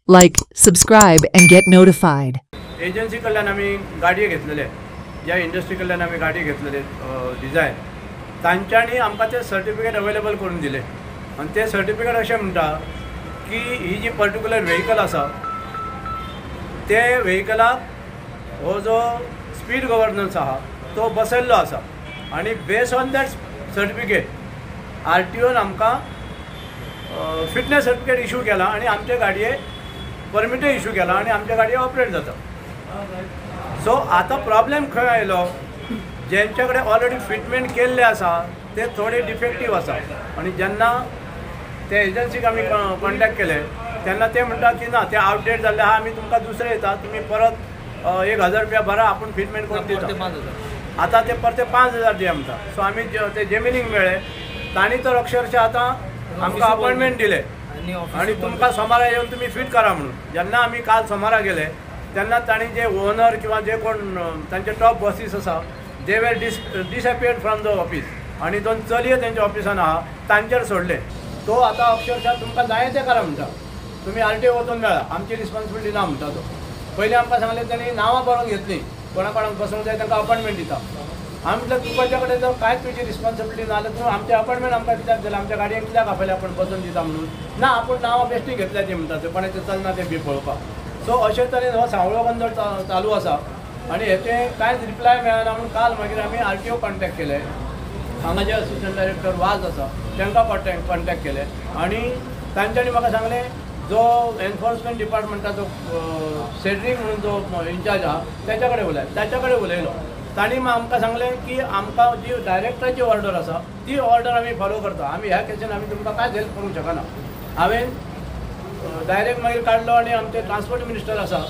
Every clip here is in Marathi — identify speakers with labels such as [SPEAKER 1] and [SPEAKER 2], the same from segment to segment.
[SPEAKER 1] like, subscribe, and get notified.
[SPEAKER 2] Agency कडल्यान आमी गाडये घेतलेले, ज्या इंडस्ट्री कडल्यान आमी गाडये घेतलेले डिझायन, तांच्यांनी आमकां ते सर्टिफिकेट अवेलेबल करून दिले आणि ते सर्टिफिकेट अशें म्हणटा की ही जी पर्टिक्युलर व्हेकल आसा ते व्हेकलाक हो जो स्पीड गव्हर्नन्स आहा तो बसयल्लो आसा आणि बेस्ड ऑन दॅट सर्टिफिकेट RTOन आमकां फिटनेस सर्टिफिकेट इशू केला आणि आमचे गाडये परमिटूय इशू केला आणि आमच्या गाडये ऑपरेट जाता. सो आता प्रॉब्लेम खंय आयलो, ज्यांच्या कडेन ऑलरेडी फिटमेंट केल्ले आसा ते थोडे डिफेक्टीव आसा आणि जेन्ना ते एजन्सीक आमी कॉन्टॅक्ट केले तेन्ना ते म्हणटा की ना ते आउटडेट जाल्ले आहा, आमी तुमकां दुसरे येता, तुमी परत 1000 रुपया भरा, आपण फिटमेंट करून दिता. आता ते परते 5000 दिया म्हणटा. सो आमी ते जेमिनीक मेळ्ळे, तांणी तर अक्षरशः आता आमकां अपॉइंटमेंट दिले आणि तुमकां सोमारा येवन तुमी फिट करा म्हणून. जेन्ना आमी काल सोमारा गेले तेन्ना तांणी जे ओनर किंवा जे कोण तांचे टॉप बॉसीस आसा they were disappeared from the office आणि दोन चलये तेंच्या ऑफिसान आहा तांचेर सोडले. तो आता अक्षरशः तुमकां जाय तें करा म्हणटा, तुमी RTO वचून मेळा, आमची रिस्पॉन्सिबिलिटी ना म्हणटा तो. पयलीं आमकां सांगलें तेणी नांवां बरोवन घेतलीं, कोणा कोणाक बसोवंक जाय तांकां अपॉइंटमेंट दिता. आमी म्हटलं तुमच्या कडेन जर कांयच तुजी रिस्पॉन्सिबिलिटी ना जाल्यार तूं आमचें अपॉइंटमेंट आमकां कित्याक दिलां, आमच्या गाडयेक कित्याक आपयलें आपण बसून दिता म्हणून. ना आपूण नांवां बेश्टी घेतल्याचें म्हणटा ते, कोणाचें चलना तें बी पळोवपाक. सो अशे तरेन हो सावळो गोंदळ चालू आसा आणि हेचे कांयच रिप्लाय मेळना म्हणून काल मागीर आमी RTO कॉन्टॅक्ट केले. हांगा जे असिस्टंट डायरेक्टर वाज आसा तांकां कॉन्टॅक्ट केले आणि तांच्यांनी म्हाका सांगलें जो एनफोर्समेंट डिपार्टमेंटाचो सेड्रिंग म्हणून जो इन्चार्ज आहा ताच्या कडेन उलयलो. तांणी आमकां सांगलें की आमकां जी डायरेक्टराची ऑर्डर आसा ती ऑर्डर आमी फॉलो करता, आमी ह्या केसीन आमी तुमकां कांयच हेल्प करूंक शकना. हांवें डायरेक्ट मागीर काडलो आणि आमचे ट्रान्सपोर्ट मिनिस्टर आसा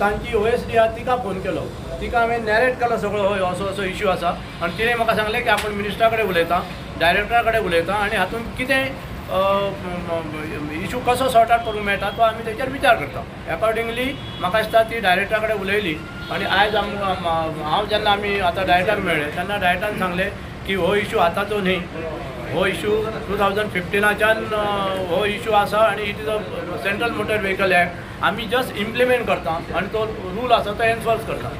[SPEAKER 2] तांची OSD आहा तिका फोन केलो, तिका हांवें नॅरेट केलो सगळो हय असो इश्यू आसा आणि तिणें म्हाका सांगलें की आपण मिनिस्टरा कडेन उलयता, डायरेक्टरा कडेन उलयता आणि हातूंत कितें इशू कसो सॉर्ट आउट करूंक मेळटा तो आमी तेचेर विचार करता. अकॉर्डिंगली म्हाका दिसता ती डायरेक्टरा कडेन उलयली आणि आयज हांव जेन्ना आमी आतां डायरेक्टराक मेळ्ळे तेन्ना डायरेक्टरान सांगलें की हो इशू आतांचो न्ही, हो इशू 2015च्यान हो इशू आसा आणि it is a central motor vehicle act. आमी जस्ट इम्प्लिमेंट करता आणि तो रूल आसा तो एनफोर्स करता.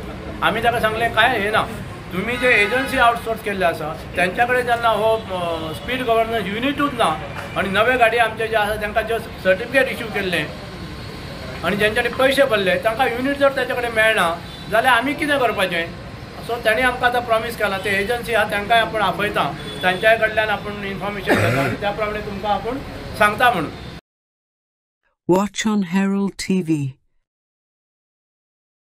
[SPEAKER 2] आमी ताका सांगलें काय हे ना, तुम्ही जे एजन्सी आउटसोर्स केल्ले आसा त्यांच्याकडे जेन्ना हो स्पीड गव्हर्नन्स युनिटूच ना आणि नवे गाडी आमचे जे आसा तांकां जस्ट सर्टिफिकेट इशू केल्लें आणि ज्यांच्यानी पयशे भरले तांकां युनिट जर त्याच्या कडेन मेळना जाल्यार आमी कितें करपाचें. सो तांणी आमकां आतां प्रॉमीस केला ते एजन्सी आहा तांकांय आपण आपयता, तांच्याय कडल्यान आपण इन्फॉर्मेशन घेता आणि त्या प्रमाणे तुमकां आपण सांगता म्हणून.
[SPEAKER 1] Watch on Herald TV.